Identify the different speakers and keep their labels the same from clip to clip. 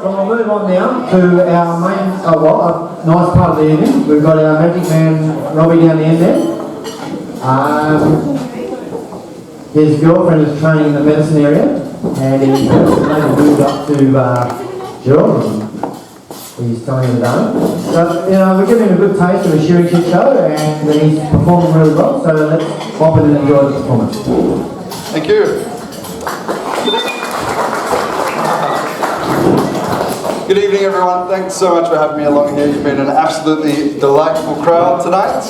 Speaker 1: Well, we'll move on now to our main, a nice part of the evening. We've got our magic man, Robbie, down the end there. His girlfriend is training in the medicine area, and he's moved up to Gerald. He's telling him that. So, we're giving him a good taste of a shearing shit show, and he's performing really well, so let's pop in and enjoy the performance.
Speaker 2: Thank you. Good evening, everyone. Thanks so much for having me along here. You've been an absolutely delightful crowd tonight.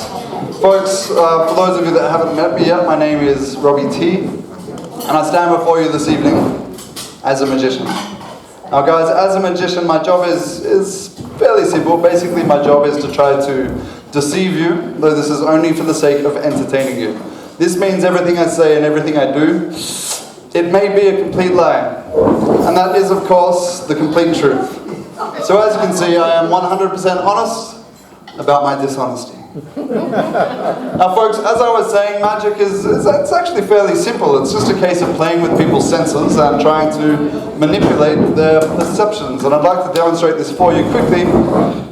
Speaker 2: Folks, for those of you that haven't met me yet, my name is Robbie T, and I stand before you this evening as a magician. Now guys, as a magician, my job is fairly simple. Basically, my job is to try to deceive you, though this is only for the sake of entertaining you. This means everything I say and everything I do, it may be a complete lie. And that is, of course, the complete truth. So as you can see, I am 100% honest about my dishonesty. Now folks, as I was saying, magic it's actually fairly simple. It's just a case of playing with people's senses and trying to manipulate their perceptions. And I'd like to demonstrate this for you quickly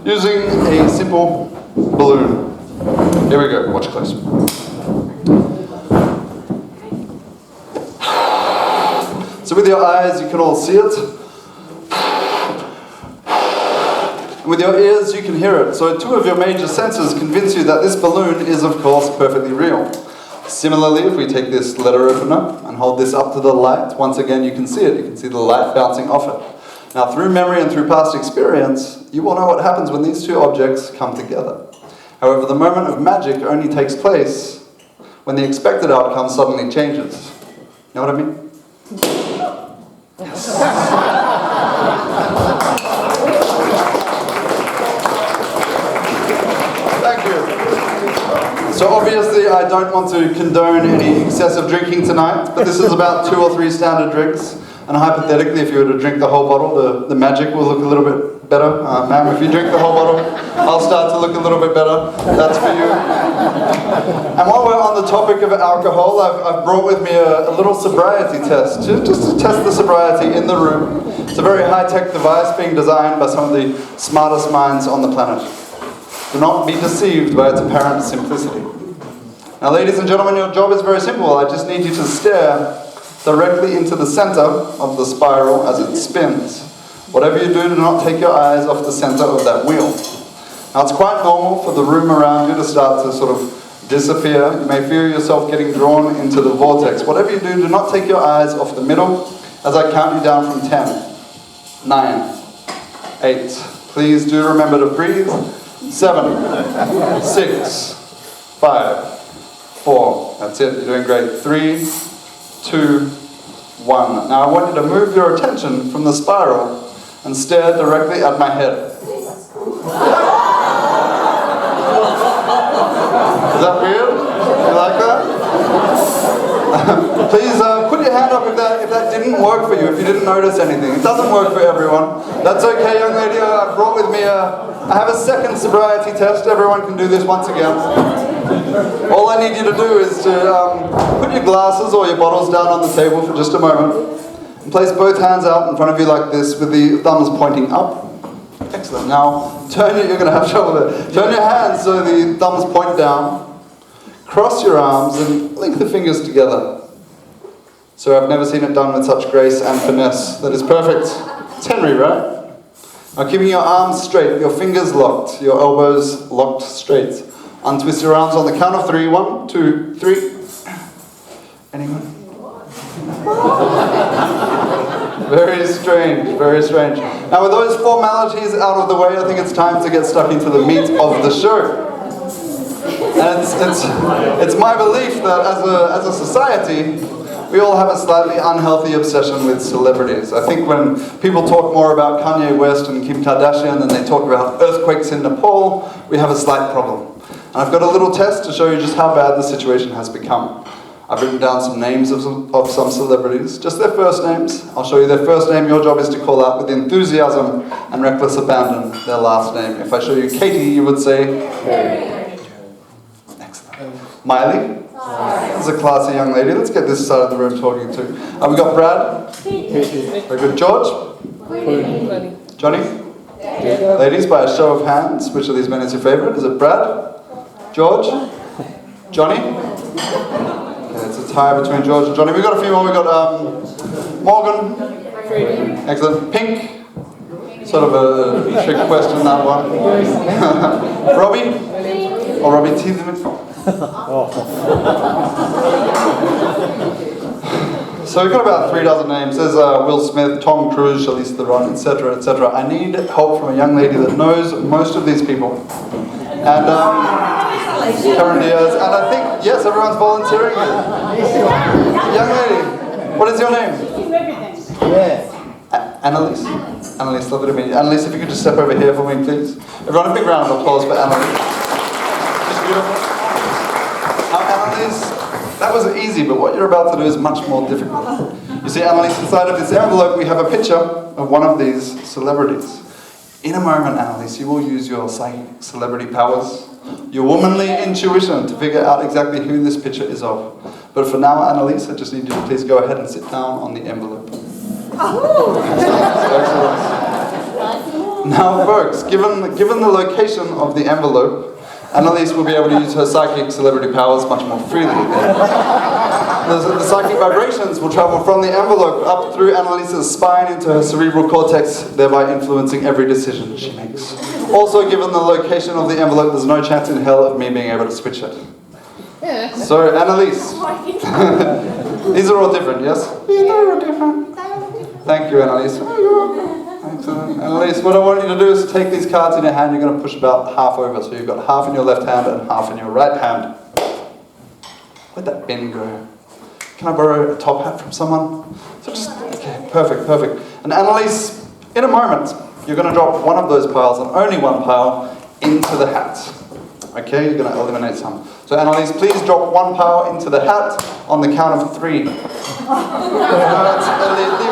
Speaker 2: using a simple balloon. Here we go, watch close. So with your eyes you can all see it. And with your ears you can hear it. So two of your major senses convince you that this balloon is of course perfectly real. Similarly, if we take this letter opener and hold this up to the light, once again you can see it. You can see the light bouncing off it. Now through memory and through past experience, you will know what happens when these two objects come together. However, the moment of magic only takes place when the expected outcome suddenly changes. You know what I mean? Thank you. So obviously I don't want to condone any excessive drinking tonight, but this is about 2 or 3 standard drinks. And hypothetically, if you were to drink the whole bottle, the magic will look a little bit better. Ma'am, if you drink the whole bottle, I'll start to look a little bit better. That's for you. And while we're on the topic of alcohol, I've brought with me a little sobriety test, just to test the sobriety in the room. It's a very high-tech device being designed by some of the smartest minds on the planet. Do not be deceived by its apparent simplicity. Now, ladies and gentlemen, your job is very simple. I just need you to stare directly into the center of the spiral as it spins. Whatever you do not take your eyes off the center of that wheel. Now, it's quite normal for the room around you to start to sort of disappear. You may feel yourself getting drawn into the vortex. Whatever you do not take your eyes off the middle as I count you down from 10, 9, 8. Please do remember to breathe. 7, 6, 5, 4. That's it. You're doing great. 3, 2, 1. Now I want you to move your attention from the spiral and stare directly at my head. Is that weird? You like that? Please put your hand up if that didn't work for you, if you didn't notice anything. It doesn't work for everyone. That's okay, young lady. I brought with me I have a second sobriety test. Everyone can do this once again. All I need you to do is to put your glasses or your bottles down on the table for just a moment. And place both hands out in front of you like this with the thumbs pointing up. Excellent. Now, you're going to have trouble there. Turn your hands so the thumbs point down. Cross your arms and link the fingers together. So I've never seen it done with such grace and finesse. That is perfect. It's Henry, right? Now keeping your arms straight, your fingers locked, your elbows locked straight. Untwist your arms on the count of 3. 1, 2, 3. Anyone? Very strange, very strange. Now with those formalities out of the way, I think it's time to get stuck into the meat of the show. And it's my belief that as a society, we all have a slightly unhealthy obsession with celebrities. I think when people talk more about Kanye West and Kim Kardashian than they talk about earthquakes in Nepal, we have a slight problem. And I've got a little test to show you just how bad the situation has become. I've written down some names of some celebrities, just their first names. I'll show you their first name. Your job is to call out with enthusiasm and reckless abandon their last name. If I show you Katie, you would say? Excellent. Miley? This is a classy young lady. Let's get this side of the room talking to. We've got Brad. Very good. George? Johnny? Yeah. Ladies, by a show of hands, which of these men is your favorite? Is it Brad? George? Johnny? Okay, it's a tie between George and Johnny. We've got a few more. We've got Morgan. Excellent. Pink. Sort of a trick question, that one. Robbie? Or Robbie T. So we've got about 3 dozen names. There's Will Smith, Tom Cruise, Charlize Theron, etc., etc. I need help from a young lady that knows most of these people. And Karen Diaz. And I think, yes, everyone's volunteering. Young lady, what is your name?
Speaker 3: Yeah.
Speaker 2: Annalise. Annalise, lovely to meet you. Annalise, if you could just step over here for me, please. Everyone, a big round of applause for Annalise. She's beautiful. Now, Annalise, that was easy, but what you're about to do is much more difficult. You see, Annalise, inside of this envelope, we have a picture of one of these celebrities. In a moment, Annalise, you will use your psychic celebrity powers, your womanly intuition to figure out exactly who this picture is of. But for now, Annalise, I just need you to please go ahead and sit down on the envelope. Now, folks, given the location of the envelope, Annalise will be able to use her psychic celebrity powers much more freely. The psychic vibrations will travel from the envelope up through Annalise's spine into her cerebral cortex, thereby influencing every decision she makes. Also, given the location of the envelope, there's no chance in hell of me being able to switch it. So, Annalise, these are all different, yes? They're all different. Thank you, Annalise. Excellent. Annalise, what I want you to do is take these cards in your hand. You're going to push about half over. So you've got half in your left hand and half in your right hand. Let that bin go. Can I borrow a top hat from someone? So just, okay, perfect, perfect. And Annalise, in a moment, you're going to drop one of those piles, and only one pile, into the hat. Okay, you're going to eliminate some. So Annalise, please drop one pile into the hat on the count of 3. Leave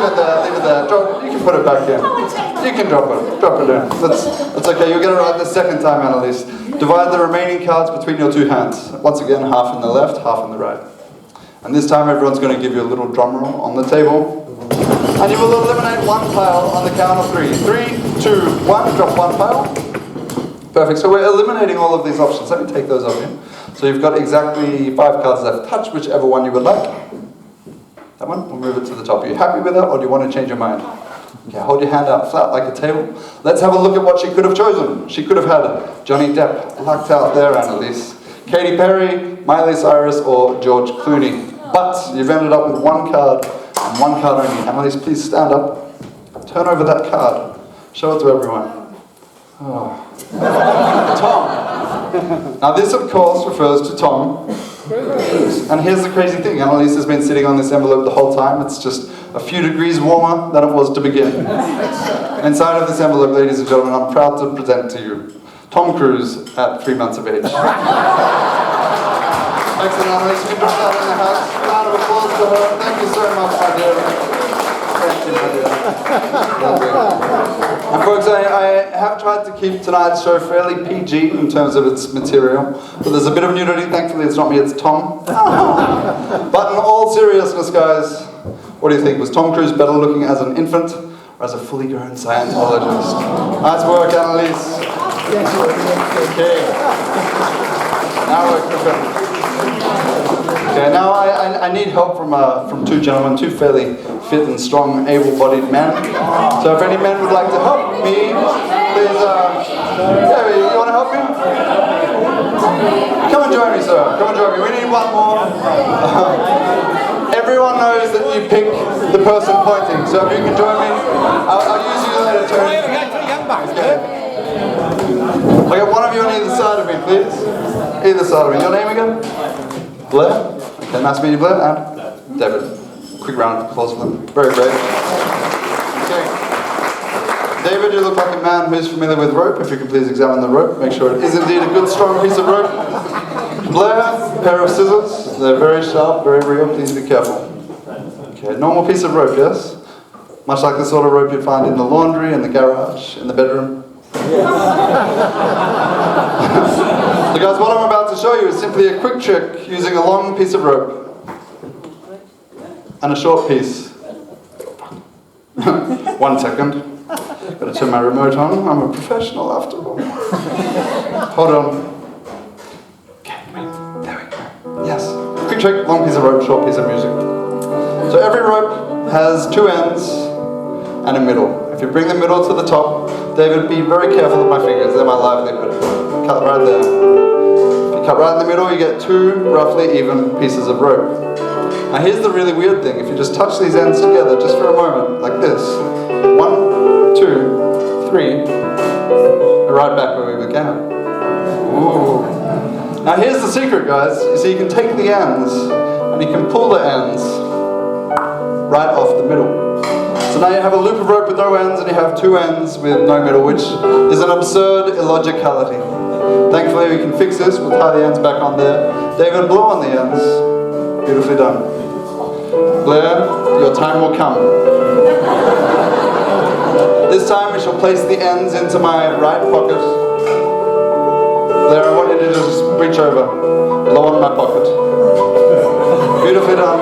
Speaker 2: it there, leave it there. You can put it back in. You can drop it in. That's okay, you'll get it right the second time, Annalise. Divide the remaining cards between your 2 hands. Once again, half in the left, half in the right. And this time everyone's going to give you a little drum roll on the table. And you will eliminate one pile on the count of 3. 3, 2, 1, drop one pile. Perfect, so we're eliminating all of these options. Let me take those off you. So you've got exactly 5 cards left. Touch whichever one you would like. That one? We'll move it to the top. Are you happy with that, or do you want to change your mind? Okay, hold your hand out flat like a table. Let's have a look at what she could have chosen. She could have had Johnny Depp, lucked out there, Annalise, Katy Perry, Miley Cyrus, or George Clooney. But you've ended up with 1 card, and 1 card only. Annalise, please stand up. Turn over that card. Show it to everyone. Oh. Tom. Now this, of course, refers to Tom Cruise. And here's the crazy thing. Annalise has been sitting on this envelope the whole time. It's just a few degrees warmer than it was to begin. Inside of this envelope, ladies and gentlemen, I'm proud to present to you Tom Cruise at 3 months of age. Excellent, Annalise. You can drop that in the house. Round of applause to her. Thank you so much, my dear. Thank you, my dear. And folks, I have tried to keep tonight's show fairly PG in terms of its material, but there's a bit of nudity. Thankfully, it's not me, it's Tom. But in all seriousness, guys, what do you think? Was Tom Cruise better looking as an infant or as a fully grown Scientologist? Nice work, Annalise. Okay. Now we're cooking. Okay, now I need help from 2 gentlemen, 2 fairly fit and strong, able-bodied men. So if any men would like to help me, please, yeah, you want to help me? Come and join me, sir. Come and join me. We need 1 more. Everyone knows that you pick the person pointing, so if you can join me, I'll use you later, Tony. Okay. I got one of you on either side of me, please. Either side of me. Your name again? Blair? Okay, nice to meet you, Blair. And David. Quick round of applause for them. Very brave. Okay. David, you look like a man who's familiar with rope. If you could please examine the rope, make sure it is indeed a good, strong piece of rope. Blair, a pair of scissors. They're very sharp, very real. Please be careful. Okay, normal piece of rope, yes? Much like the sort of rope you'd find in the laundry, in the garage, in the bedroom. So guys, what I'm about to show you is simply a quick trick using a long piece of rope and a short piece. 1 second. Gotta turn my remote on. I'm a professional after all. Hold on. Okay, wait. There we go. Yes. Quick trick, long piece of rope, short piece of music. So every rope has two ends and a middle. If you bring the middle to the top, David, be very careful with my fingers. They're my livelihood. Cut right there. If you cut right in the middle, you get two roughly even pieces of rope. Now here's the really weird thing. If you just touch these ends together just for a moment, like this. 1, 2, 3. We're right back where we began. Ooh. Now here's the secret, guys. You see, you can take the ends and you can pull the ends right off the middle. So now you have a loop of rope with no ends and you have two ends with no middle, which is an absurd illogicality. Thankfully we can fix this. We'll tie the ends back on there. David, blow on the ends. Beautifully done. Blair, your time will come. This time we shall place the ends into my right pocket. Blair, I want you to just reach over, blow on my pocket. Beautifully done.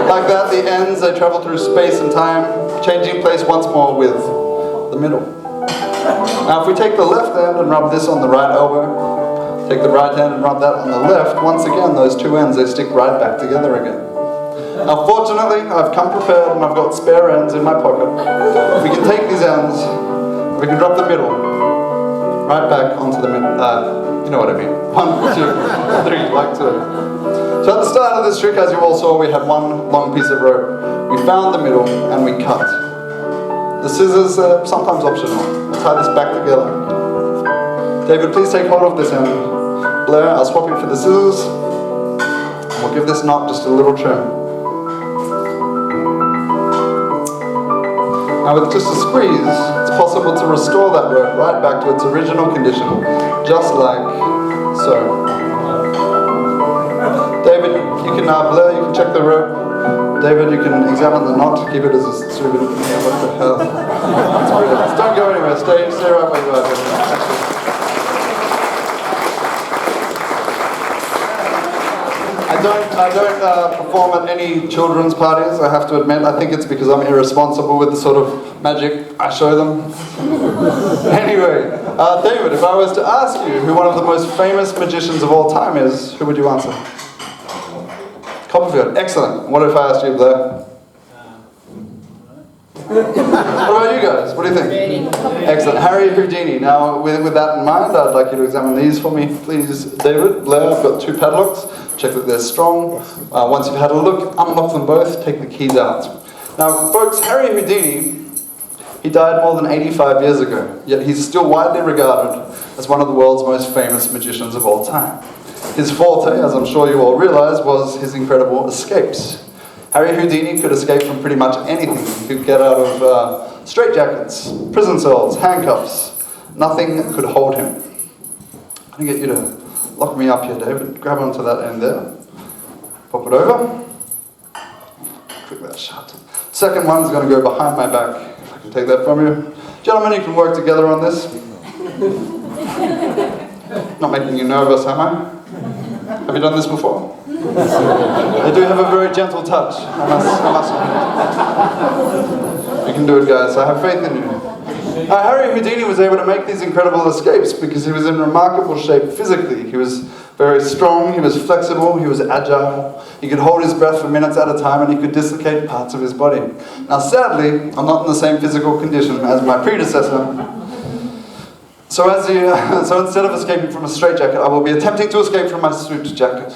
Speaker 2: Like that, the ends, they travel through space and time, changing place once more with the middle. Now if we take the left hand and rub this on the right elbow, take the right hand and rub that on the left, once again those two ends, they stick right back together again. Now fortunately, I've come prepared and I've got spare ends in my pocket. We can take these ends, we can drop the middle, right back onto the middle, you know what I mean. 1, 2, 3, like so. So at the start of this trick, as you all saw, we had one long piece of rope. We found the middle and we cut. The scissors are sometimes optional. We'll tie this back together. David, please take hold of this end. Blair, I'll swap you for the scissors. We'll give this knot just a little trim. Now with just a squeeze, it's possible to restore that rope right back to its original condition, just like so. David, you can Blair, you can check the rope. David, you can examine the knot, keep it as a stupid. Yeah, what the hell? That's brilliant. Don't go anywhere, stay right where you are, David. I don't perform at any children's parties, I have to admit. I think it's because I'm irresponsible with the sort of magic I show them. Anyway, David, if I was to ask you who one of the most famous magicians of all time is, who would you answer? Copperfield, excellent. What if I asked you, Blair? What about you guys? What do you think? Excellent. Harry Houdini. Now, with that in mind, I'd like you to examine these for me, please, David. Blair, I've got two padlocks. Check that they're strong. Once you've had a look, unlock them both, take the keys out. Now, folks, Harry Houdini, he died more than 85 years ago, yet he's still widely regarded as one of the world's most famous magicians of all time. His forte, as I'm sure you all realize, was his incredible escapes. Harry Houdini could escape from pretty much anything. He could get out of straitjackets, prison cells, handcuffs. Nothing could hold him. I'm going to get you to lock me up here, David. Grab onto that end there. Pop it over. Click that shut. Second one's going to go behind my back. If I can take that from you. Gentlemen, you can work together on this. Not making you nervous, am I? Have you done this before? They do have a very gentle touch. I must admit. You can do it, guys. I have faith in you. Harry Houdini was able to make these incredible escapes because he was in remarkable shape physically. He was very strong, he was flexible, he was agile. He could hold his breath for minutes at a time and he could dislocate parts of his body. Now sadly, I'm not in the same physical condition as my predecessor. So instead of escaping from a straitjacket, I will be attempting to escape from my suit jacket.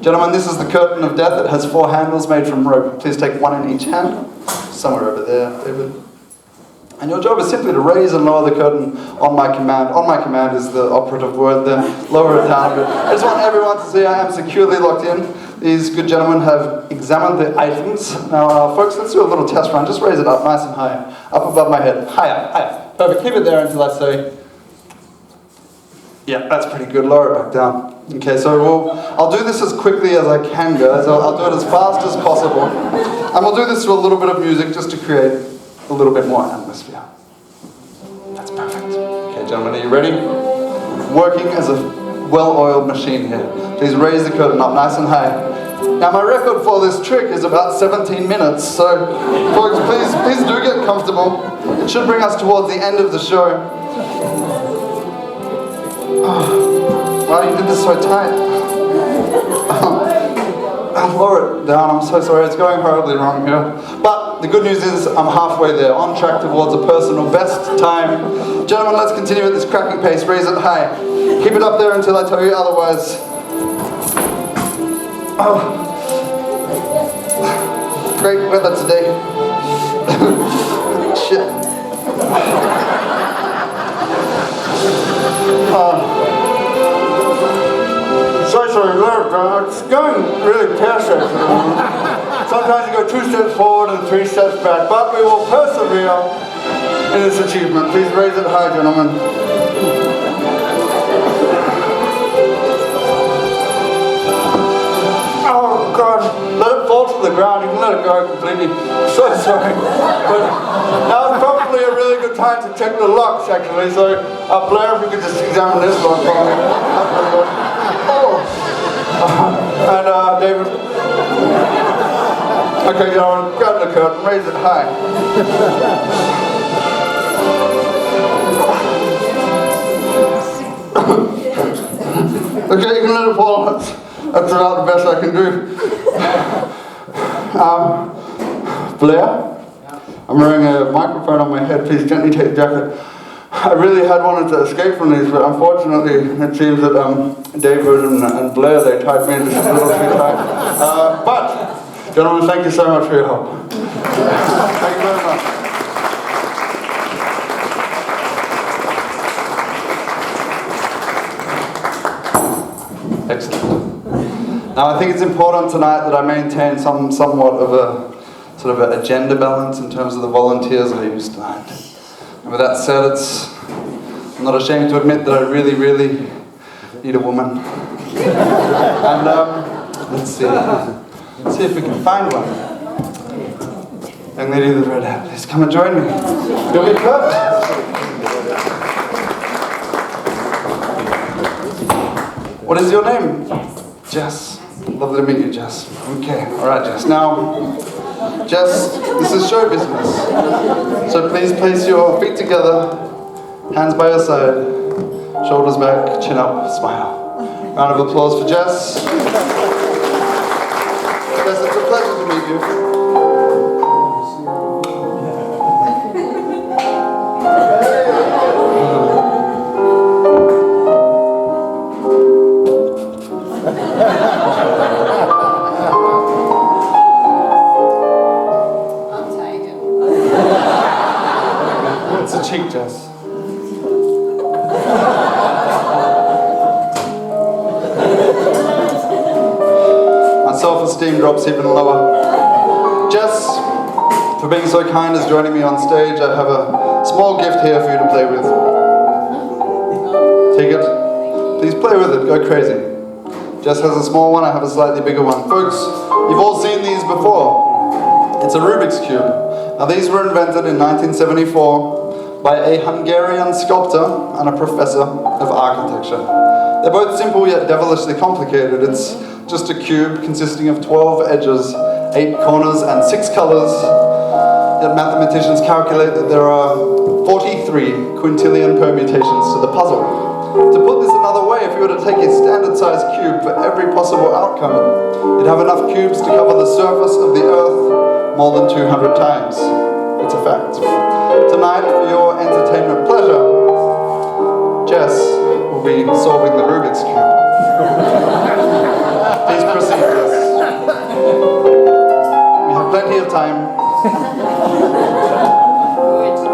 Speaker 2: Gentlemen, this is the curtain of death. It has 4 handles made from rope. Please take one in each hand. Somewhere over there, David. And your job is simply to raise and lower the curtain on my command. On my command is the operative word there. Lower it down. But I just want everyone to see I am securely locked in. These good gentlemen have examined the items. Now, folks, let's do a little test run. Just raise it up nice and high. Up above my head. Higher, higher. Perfect. Keep it there until I say... Yeah, that's pretty good. Lower it back down. Okay, so I'll do this as quickly as I can, guys. I'll do it as fast as possible. And we'll do this with a little bit of music just to create a little bit more atmosphere. That's perfect. Okay, gentlemen, are you ready? I'm working as a well-oiled machine here. Please raise the curtain up nice and high. Now my record for this trick is about 17 minutes, so folks, please do get comfortable. It should bring us towards the end of the show. Oh, wow, you did this so tight. I'll lower it down, I'm so sorry, it's going horribly wrong here. But the good news is I'm halfway there, on track towards a personal best time. Gentlemen, let's continue at this cracking pace, raise it high. Keep it up there until I tell you otherwise. Oh. Great weather today. Shit. Sorry, it's going really pear-shaped at the moment. Sometimes you go 2 steps forward and 3 steps back, but we will persevere in this achievement. Please raise it high, gentlemen. Oh God, let it fall to the ground. You can let it go completely. So sorry. But now is probably a really good time to check the locks, actually. So, Blair, if you could just examine this lock for me. That's pretty good. Oh. And David. Okay, grab the curtain, raise it high. Okay, you can let it fall. That's about the best I can do. Blair, I'm wearing a microphone on my head. Please gently take the jacket. I really had wanted to escape from these, but unfortunately, it seems that David and Blair, they tied me in just a little too tight. But, gentlemen, thank you so much for your help. Thank you very much. Excellent. Now, I think it's important tonight that I maintain somewhat of a sort of an agenda balance in terms of the volunteers I use tonight. And with that said, I'm not ashamed to admit that I really, really need a woman. And let's see if we can find one. Young lady with the red hat, please come and join me. You'll be clapped. What is your name? Jess. Lovely to meet you, Jess. Okay, all right, Jess. Now, Jess, this is show business. So please place your feet together, hands by your side, shoulders back, chin up, smile. Round of applause for Jess. Jess, it's a pleasure to meet you. It's a cheek, Jess. My self-esteem drops even lower. Jess, for being so kind as joining me on stage, I have a small gift here for you to play with. Take it. Please play with it. Go crazy. Jess has a small one, I have a slightly bigger one. Folks, you've all seen these before. It's a Rubik's Cube. Now these were invented in 1974 by a Hungarian sculptor and a professor of architecture. They're both simple yet devilishly complicated. It's just a cube consisting of 12 edges, 8 corners and 6 colors. Yet mathematicians calculate that there are 43 quintillion permutations to the puzzle. To put this another way, if you were to take a standard sized cube for every possible outcome, you'd have enough cubes to cover the surface of the earth more than 200 times. It's a fact. Tonight, for your entertainment pleasure, Jess will be solving the Rubik's Cube. Please proceed, Jess. We have plenty of time.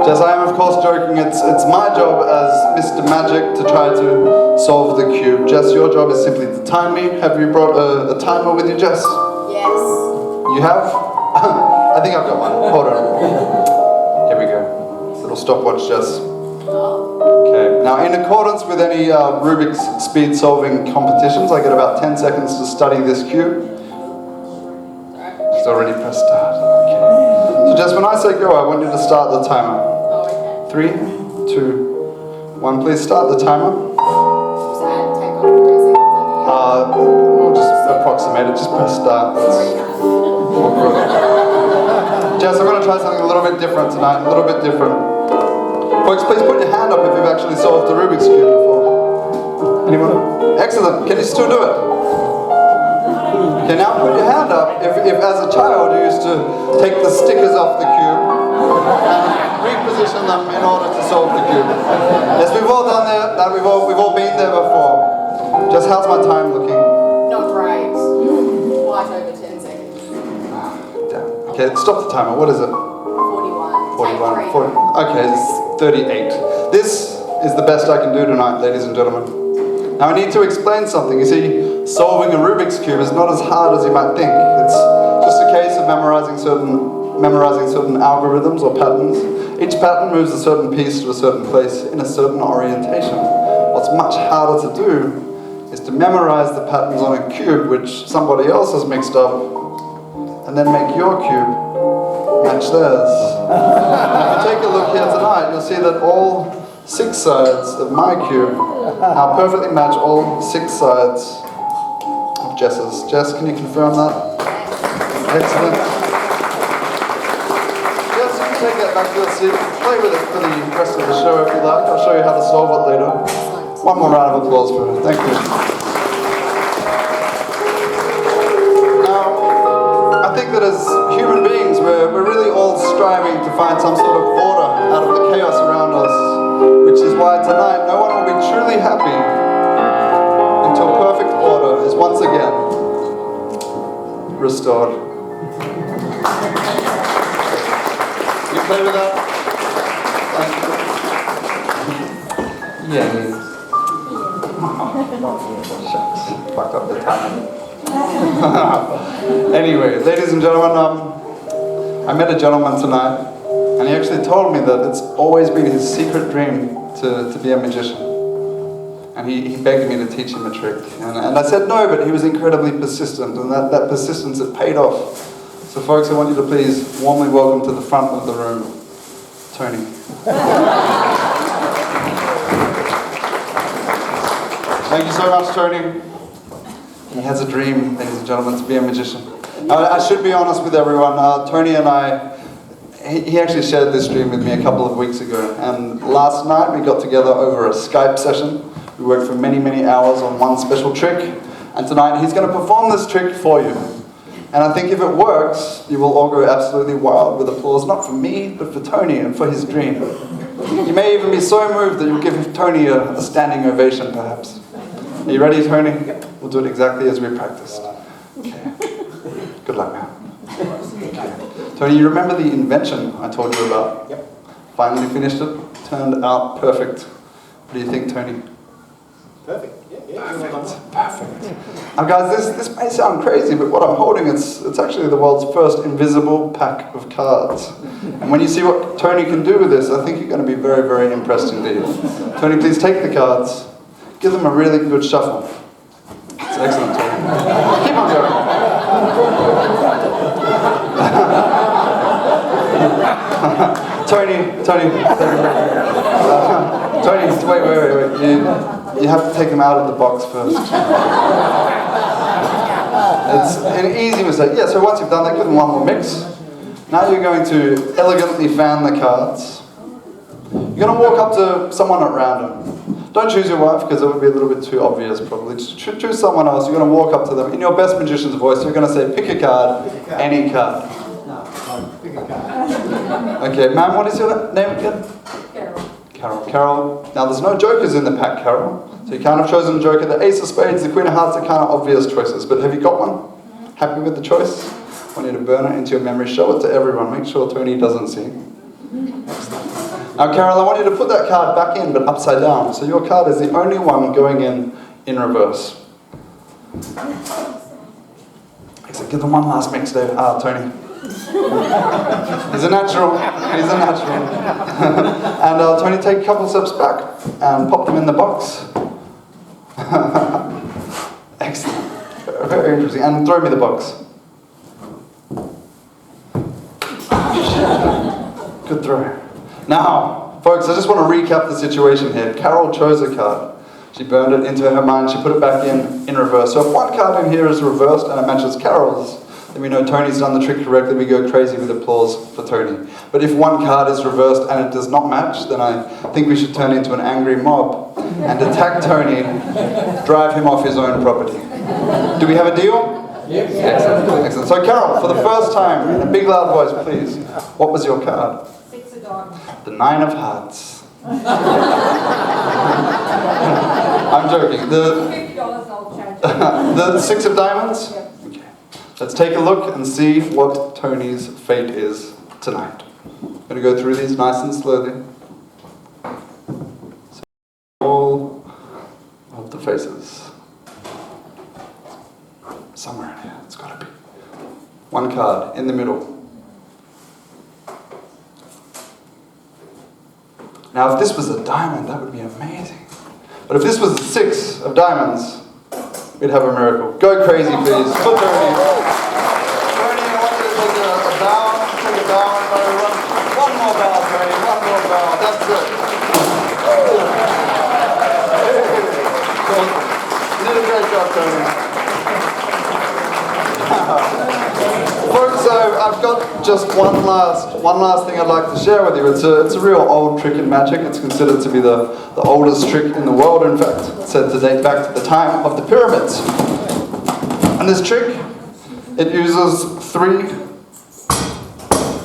Speaker 2: Jess, I am of course joking. It's my job as Mr. Magic to try to solve the cube. Jess, your job is simply to time me. Have you brought a timer with you, Jess?
Speaker 3: Yes.
Speaker 2: You have? I think I've got one. Hold on. Here we go. Little stopwatch, Jess. Okay. Now, in accordance with any Rubik's speed solving competitions, I get about 10 seconds to study this cube. She's already pressed start. Okay. So, Jess, when I say go, I want you to start the timer. 3, 2, 1. Please start the timer.
Speaker 3: So I take off 3 seconds on the
Speaker 2: We'll just approximate it. Just press start. Jess, I'm going to try something a little bit different tonight, a little bit different. Folks, please put your hand up if you've actually solved the Rubik's Cube before. Anyone? Excellent. Can you still do it? Okay, now put your hand up if as a child you used to take the stickers off the cube and reposition them in order to solve the cube. Yes, we've all done that. We've all been there before. Just how's my time looking?
Speaker 3: Not great. Quite over 10 seconds.
Speaker 2: Damn. Okay, stop the timer. What is it?
Speaker 3: 41.
Speaker 2: 40. Okay, it's 38. This is the best I can do tonight, ladies and gentlemen. Now I need to explain something. You see, solving a Rubik's Cube is not as hard as you might think. It's just a case of memorizing certain algorithms or patterns. Each pattern moves a certain piece to a certain place in a certain orientation. What's much harder to do is to memorize the patterns on a cube which somebody else has mixed up and then make your cube match theirs. If you take a look here tonight, you'll see that all 6 sides of my cube now perfectly match all 6 sides of Jess's. Jess, can you confirm that? Excellent. Jess, you can take that back to your seat. Play with it for the rest of the show if you like. I'll show you how to solve it later. One more round of applause for her. Thank you. Now, I think that as human beings, we're really all striving to find some sort of order out of the chaos around us, which is why tonight no one will be truly happy until perfect order is once again restored. You play with that? Yeah. Shucks. Fucked up the time. Anyway, ladies and gentlemen, I met a gentleman tonight, and he actually told me that it's always been his secret dream to be a magician. And he begged me to teach him a trick. And I said no, but he was incredibly persistent, and that persistence, it paid off. So folks, I want you to please warmly welcome to the front of the room, Tony. Thank you so much, Tony. He has a dream, ladies and gentlemen, to be a magician. I should be honest with everyone, Tony and I, he actually shared this dream with me a couple of weeks ago, and last night we got together over a Skype session. We worked for many, many hours on one special trick, and tonight he's going to perform this trick for you. And I think if it works, you will all go absolutely wild with applause, not for me, but for Tony and for his dream. You may even be so moved that you'll give Tony a standing ovation, perhaps. Are you ready, Tony? We'll do it exactly as we practiced. Okay. Good luck, man. Okay. Tony, you remember the invention I told you about?
Speaker 1: Yep.
Speaker 2: Finally finished it. Turned out perfect. What do you think, Tony?
Speaker 1: Perfect. Yeah.
Speaker 2: Perfect. Now, guys, this may sound crazy, but what I'm holding, it's actually the world's first invisible pack of cards. And when you see what Tony can do with this, I think you're going to be very, very impressed indeed. Tony, please take the cards. Give them a really good shuffle. It's excellent, Tony. Keep on going. Tony, wait. You have to take them out of the box first. It's an easy mistake. Yeah, so once you've done that, give them one more mix. Now you're going to elegantly fan the cards. You're going to walk up to someone at random. Don't choose your wife, because it would be a little bit too obvious, probably. Just choose someone else. You're going to walk up to them. In your best magician's voice, you're going to say, pick a card, any card.
Speaker 1: No, pick a card.
Speaker 2: Okay, ma'am, what is your name again? Carol. Now, there's no jokers in the pack, Carol. So you can't have chosen a joker. The ace of spades, the queen of hearts are kind of obvious choices. But have you got one? Happy with the choice? I want you to burn it into your memory. Show it to everyone. Make sure Tony doesn't see. Now, Carol, I want you to put that card back in, but upside down. So your card is the only one going in reverse. Excellent. Give them one last mix, David. Tony. He's a natural. And Tony, take a couple of steps back and pop them in the box. Excellent. Very interesting. And throw me the box. Good throw. Now, folks, I just want to recap the situation here. Carol chose a card. She burned it into her mind. She put it back in reverse. So if one card in here is reversed and it matches Carol's, then we know Tony's done the trick correctly. We go crazy with applause for Tony. But if one card is reversed and it does not match, then I think we should turn into an angry mob and attack Tony, drive him off his own property. Do we have a deal?
Speaker 4: Yes.
Speaker 2: Excellent. Excellent. So Carol, for the first time, in a big loud voice, please, what was your card?
Speaker 3: 6 of diamonds.
Speaker 2: The 9 of hearts. I'm joking.
Speaker 3: $50 I'll charge.
Speaker 2: The 6 of diamonds?
Speaker 3: Yep.
Speaker 2: Okay. Let's take a look and see what Tony's fate is tonight. I'm going to go through these nice and slowly. So all of the faces. Somewhere in here, it's got to be. One card in the middle. Now, if this was a diamond, that would be amazing. But if this was a 6 of diamonds, we'd have a miracle. Go crazy, please. For Tony. Tony, I want you to take a bow. Take a bow, everyone. One more bow, Tony. One more bow. That's it. You did a great job, Tony. Folks, I've got just one last thing I'd like to share with you. It's a real old trick in magic. It's considered to be the oldest trick in the world. In fact, it's said to date back to the time of the pyramids. And this trick, it uses 3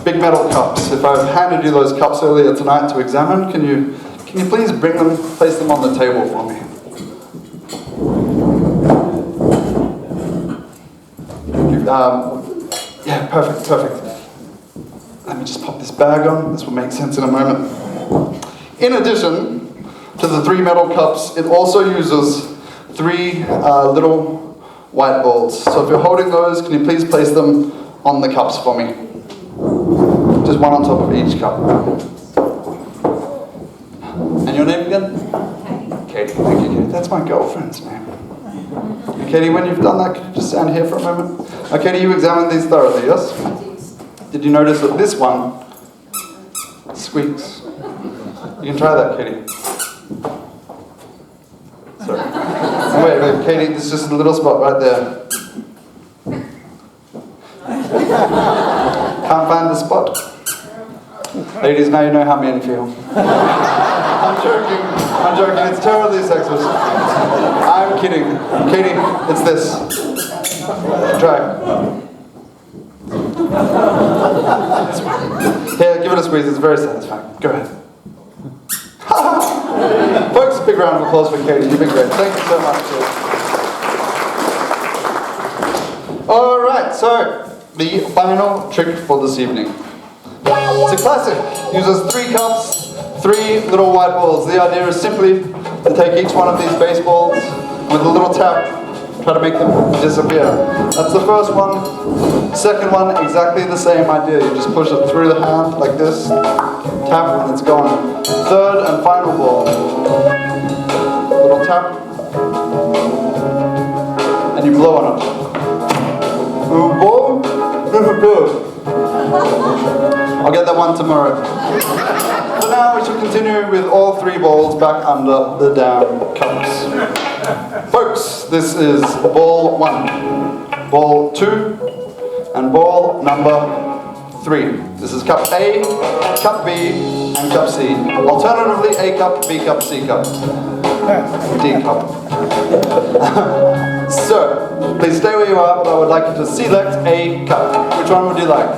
Speaker 2: big metal cups. If I've handed you those cups earlier tonight to examine, can you please place them on the table for me? Yeah, perfect. Let me just pop this bag on. This will make sense in a moment. In addition to the 3 metal cups, it also uses 3 little white balls. So if you're holding those, can you please place them on the cups for me? Just one on top of each cup. And your name again? Katie. Thank you, Katie. That's my girlfriend's name. Katie, when you've done that, could you just stand here for a moment? Katie, you examined these thoroughly, yes? Did you notice that this one squeaks? You can try that, Katie. Sorry. Wait, Katie, there's just a little spot right there. Can't find the spot? Ladies, now you know how men feel. I'm joking, it's terribly sexist. I'm kidding. Katie, it's this. Try. Here, give it a squeeze, it's very satisfying. Go ahead. Folks, a big round of applause for Katie, you've been great. Thank you so much. Alright, so, the final trick for this evening. It's a classic. Uses 3 cups, 3 little white balls. The idea is simply to take each one of these baseballs with a little tap, try to make them disappear. That's the first one. Second one, exactly the same idea. You just push it through the hand like this, tap, and it's gone. Third and final ball. Little tap, and you blow on it. I'll get that one tomorrow. For now, we shall continue with all 3 balls back under the damn cups. Folks, this is ball 1, ball 2, and ball number 3. This is cup A, cup B, and cup C. Alternatively, A cup, B cup, C cup, D cup. So, please stay where you are, but I would like you to select a cup. Which one would you like?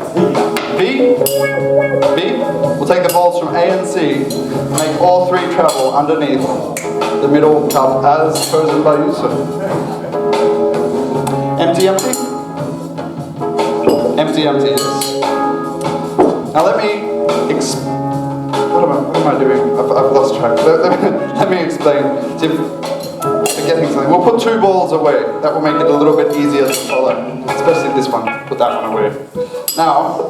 Speaker 2: B? B? We'll take the balls from A and C, and make all 3 travel underneath the middle cup as chosen by you, sir. Empty, empty? Empty, empty, yes. Now let me what am I doing? I've lost track. Let me explain. See, forgetting something. We'll put 2 balls away. That will make it a little bit easier to follow. Especially this one. Put that one away. Now,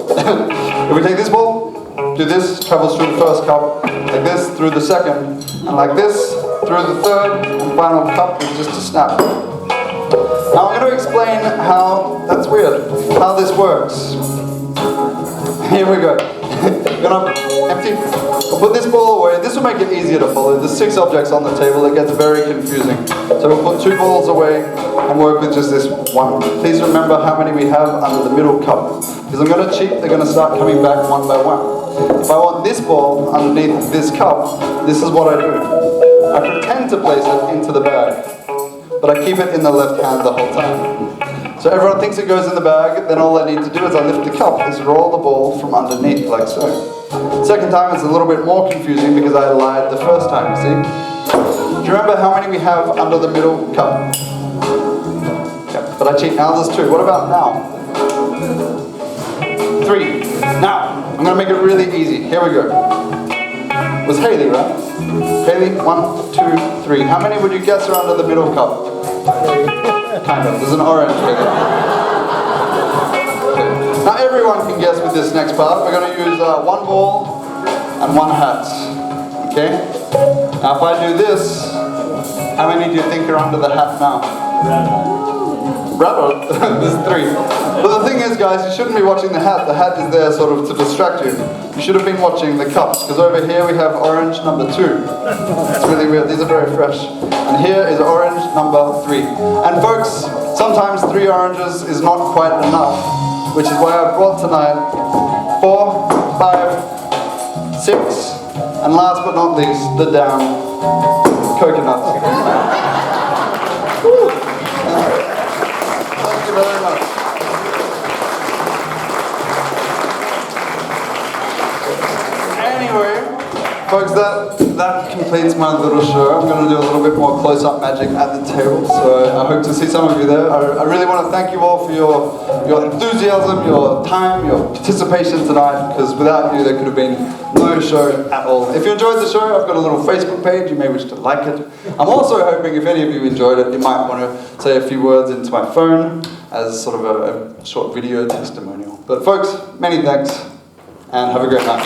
Speaker 2: if we take this ball, do this, travels through the first cup, like this, through the second, and like this, through the third, and final cup is just a snap. Now I'm going to explain how, that's weird, how this works. Here we go. We're going to empty, we'll put this ball away. This will make it easier to follow. There's 6 objects on the table, it gets very confusing. So we'll put 2 balls away and work with just this one. Please remember how many we have under the middle cup. Because I'm going to cheat, they're going to start coming back one by one. If I want this ball underneath this cup, this is what I do. I pretend to place it into the bag, but I keep it in the left hand the whole time. So everyone thinks it goes in the bag, then all I need to do is I lift the cup, is roll the ball from underneath, like so. Second time it's a little bit more confusing because I lied the first time, see? Do you remember how many we have under the middle cup? Okay, but I cheat now, there's 2. What about now? 3. Now, I'm going to make it really easy. Here we go. It was Haley, right? Haley, 1, 2, 3. How many would you guess are under the middle cup? Kind of. There's an orange in it. Now everyone can guess with this next part. We're going to use 1 ball and 1 hat. Okay? Now if I do this, how many do you think are under the hat now? Rabbit. There's 3. But the thing is, guys, you shouldn't be watching the hat. The hat is there sort of to distract you. You should have been watching the cups, because over here we have orange number 2. It's really weird. These are very fresh. And here is orange number 3. And folks, sometimes 3 oranges is not quite enough, which is why I brought tonight 4, 5, 6, and last but not least, the down coconuts. Thank you very much. Anyway, folks, that completes my little show. I'm going to do a little bit more close-up magic at the table, so I hope to see some of you there. I really want to thank you all for your enthusiasm, your time, your participation tonight, because without you there could have been no show at all. If you enjoyed the show, I've got a little Facebook page, you may wish to like it. I'm also hoping if any of you enjoyed it, you might want to say a few words into my phone as sort of a short video testimonial. But folks, many thanks, and have a great night.